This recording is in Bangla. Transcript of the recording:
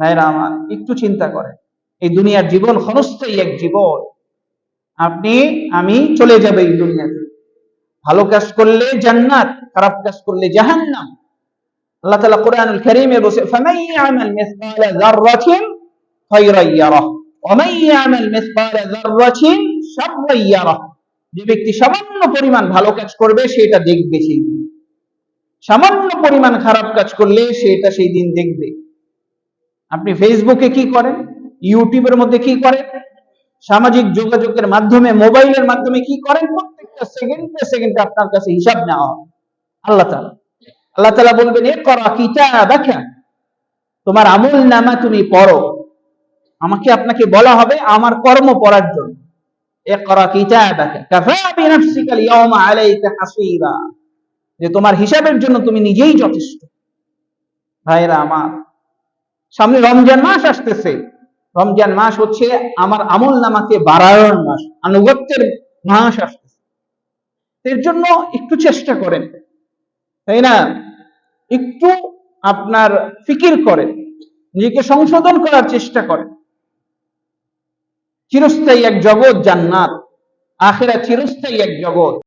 ভাইরা আমার, একটু চিন্তা করেন, এই দুনিয়ার জীবন ক্ষণস্থায়ী এক জীবন। আপনি আমি চলে যাবে এই দুনিয়াতে। ভালো কাজ করলে জান্নাত, খারাপ কাজ করলে জাহান্নাম। আল্লাহ তাআলা কোরআনুল কারীমে বলেছে, ফামান ইয়ামাল মিসকালা যাররাতিন খায়রান ইয়ারাহ ওয়া মান ইয়ামাল মিসকালা যাররাতিন শাররান ইয়ারাহ। যে ব্যক্তি সামান্য পরিমাণ ভালো কাজ করবে সেটা দেখবে সেই দিন, সামান্য পরিমাণ খারাপ কাজ করলে সেটা সেই দিন দেখবে। আপনি ফেসবুকে কি করেন, ইউটিউবের মধ্যে কি করেন, সামাজিক যোগাযোগের মাধ্যমে, মোবাইলের মাধ্যমে কি করেন, প্রত্যেকটা সেকেন্ডে সেকেন্ডে আপনার কাছে হিসাব নেওয়া হবে। আল্লাহ তাআলা বলবেন, ইকরা কিতাবাকা, তোমার আমল নামা তুমি পড়ো। আমাকে আপনাকে বলা হবে আমার কর্ম পড়ার জন্য। ইকরা কিতাবাকা কাফা বিনাফসিকা আল-ইয়াওমা আলাইকা হাসীবা, যে তোমার হিসাবের জন্য তুমি নিজেই যথেষ্ট। ভাইরা আমার, সামনে রমজান মাস আসতেছে। রমজান মাস হচ্ছে আমার আমল নামাকে বাড়ানোর মাস, আনুগত্যের মাস আসতেছে। এর জন্য একটু চেষ্টা করেন, তাই না? একটু আপনার ফিকির করেন, নিজেকে সংশোধন করার চেষ্টা করেন। চিরস্থায়ী এক জগৎ জান্নাত, আখিরাত চিরস্থায়ী এক জগৎ।